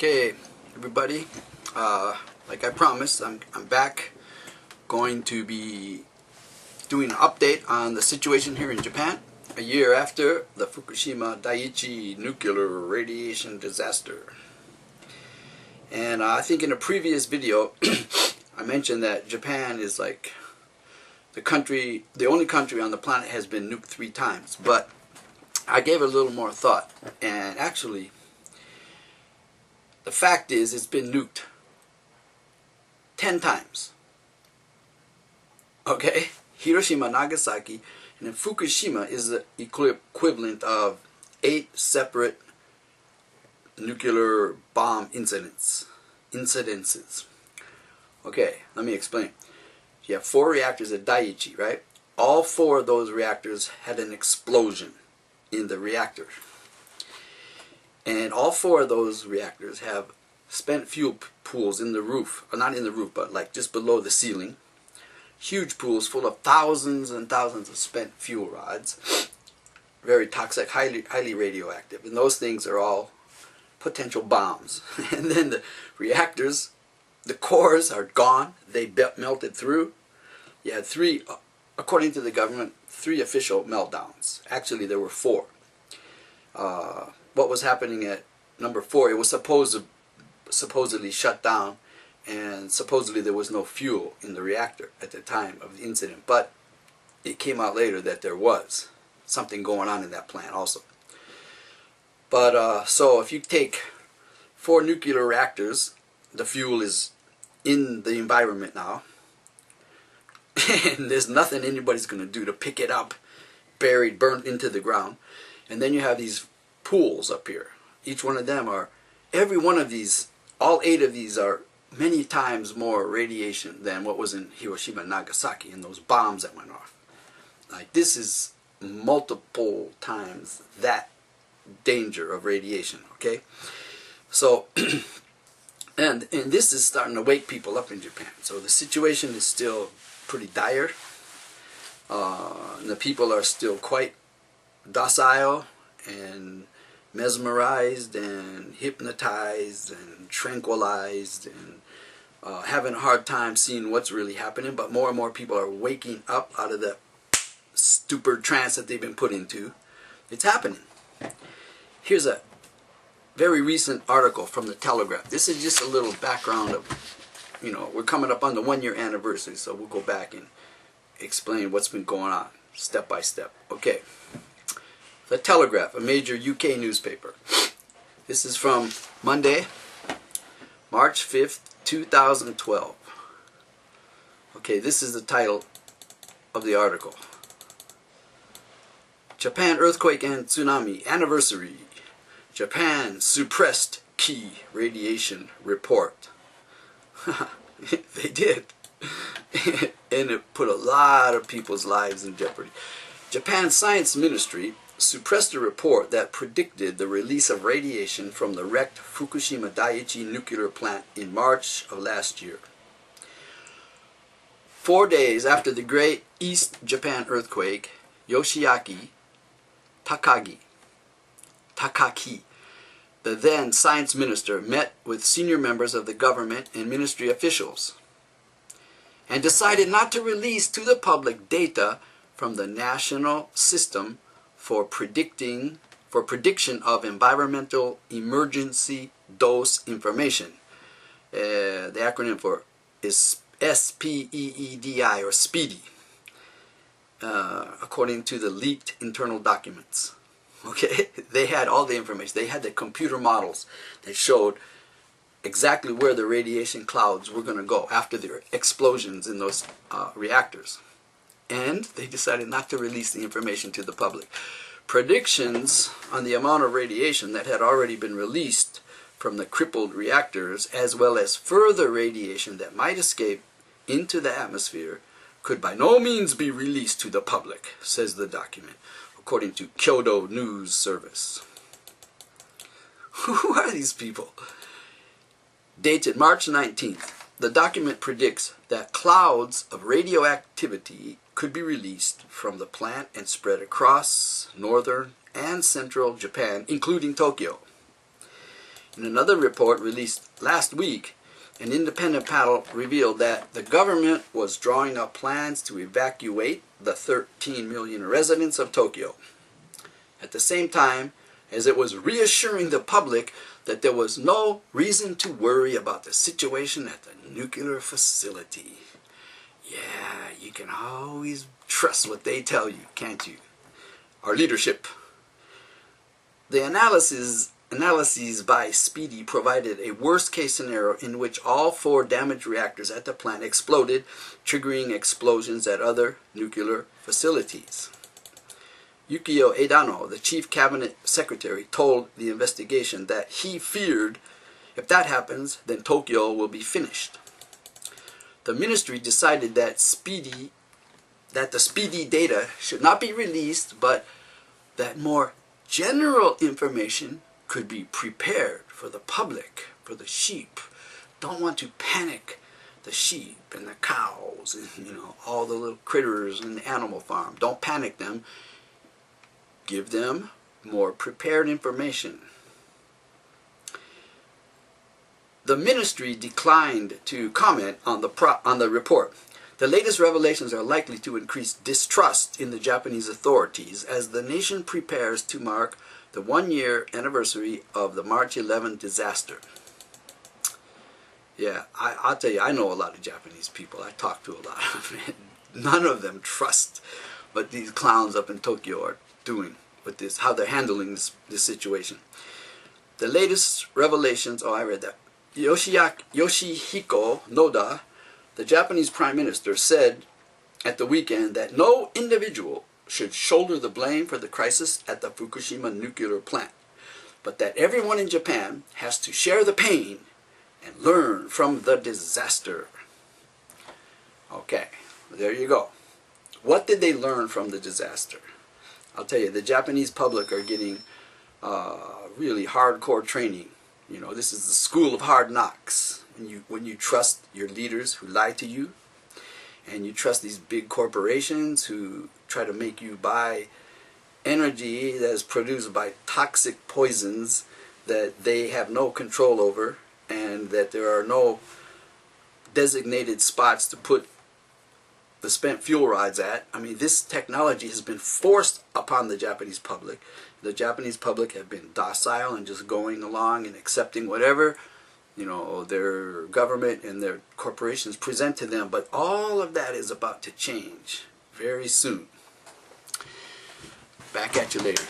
Okay, everybody, like I promised, I'm back going to be doing an update on the situation here in Japan a year after the Fukushima Daiichi nuclear radiation disaster. And I think in a previous video I mentioned that Japan is like the only country on the planet has been nuked 3 times, but I gave it a little more thought, and actually the fact is it's been nuked 10 times. Okay? Hiroshima, Nagasaki, and then Fukushima is the equivalent of 8 separate nuclear bomb incidences. Okay, let me explain. You have 4 reactors at Daiichi, right? All 4 of those reactors had an explosion in the reactor. And all 4 of those reactors have spent fuel pools in the roof, or not in the roof, but like just below the ceiling. Huge pools full of thousands and thousands of spent fuel rods. Very toxic, highly radioactive. And those things are all potential bombs. And then the reactors, the cores are gone. They melted through. You had 3, according to the government, 3 official meltdowns. Actually, there were 4. What was happening at number 4, it was supposedly shut down, and supposedly there was no fuel in the reactor at the time of the incident, but it came out later that there was something going on in that plant also. But so if you take 4 nuclear reactors, the fuel is in the environment now, and there's nothing anybody's going to do to pick it up, buried, burnt into the ground. And then you have these pools up here. Each one of them every one of these, all 8 of these are many times more radiation than what was in Hiroshima and Nagasaki and those bombs that went off. Like, this is multiple times that danger of radiation, okay? So, and this is starting to wake people up in Japan. So the situation is still pretty dire. And the people are still quite docile and mesmerized and hypnotized and tranquilized and having a hard time seeing what's really happening. But more and more people are waking up out of the stupid trance that they've been put into. It's happening. Here's a very recent article from the Telegraph. This is just a little background of, we're coming up on the 1-year anniversary, so we'll go back and explain what's been going on step by step. Okay. The Telegraph, a major UK newspaper. This is from Monday, March 5th, 2012. Okay, this is the title of the article. Japan earthquake and tsunami anniversary. Japan suppressed key radiation report. They did. And it put a lot of people's lives in jeopardy. Japan's Science Ministry suppressed a report that predicted the release of radiation from the wrecked Fukushima Daiichi nuclear plant in March of last year. 4 days after the great East Japan earthquake, Yoshiaki Takaki, the then science minister, met with senior members of the government and ministry officials and decided not to release to the public data from the National System for Prediction of Environmental Emergency Dose Information. The acronym for is SPEEDI, or SPEEDI, according to the leaked internal documents. Okay, they had all the information. They had the computer models that showed exactly where the radiation clouds were going to go after the explosions in those reactors. And they decided not to release the information to the public. Predictions on the amount of radiation that had already been released from the crippled reactors, as well as further radiation that might escape into the atmosphere, could by no means be released to the public, says the document, according to Kyodo News Service. Who are these people? Dated March 19th, the document predicts that clouds of radioactivity could be released from the plant and spread across northern and central Japan, including Tokyo. In another report released last week, an independent panel revealed that the government was drawing up plans to evacuate the 13 million residents of Tokyo, at the same time as it was reassuring the public that there was no reason to worry about the situation at the nuclear facility. Yeah, you can always trust what they tell you, can't you? Our leadership. The analyses by Speedy provided a worst-case scenario in which all 4 damaged reactors at the plant exploded, triggering explosions at other nuclear facilities. Yukio Edano, the chief cabinet secretary, told the investigation that he feared if that happens, then Tokyo will be finished. The ministry decided that the Speedy data should not be released, but that more general information could be prepared for the public, for the sheep. Don't want to panic the sheep and the cows and all the little critters in the animal farm. Don't panic them. Give them more prepared information. The ministry declined to comment on the report. The latest revelations are likely to increase distrust in the Japanese authorities as the nation prepares to mark the 1-year anniversary of the March 11 disaster. Yeah, I'll tell you, I know a lot of Japanese people. I talk to a lot of them. None of them trust what these clowns up in Tokyo are doing with this, how they're handling this situation. The latest revelations, I read that. Yoshihiko Noda, the Japanese Prime Minister, said at the weekend that no individual should shoulder the blame for the crisis at the Fukushima nuclear plant, but that everyone in Japan has to share the pain and learn from the disaster. Okay, there you go. What did they learn from the disaster? I'll tell you, the Japanese public are getting really hardcore training. This is the school of hard knocks. When you trust your leaders who lie to you, and you trust these big corporations who try to make you buy energy that is produced by toxic poisons that they have no control over, and that there are no designated spots to put the spent fuel rods at. I mean, this technology has been forced upon the Japanese public. The Japanese public have been docile and just going along and accepting whatever their government and their corporations present to them. But all of that is about to change very soon. Back at you later.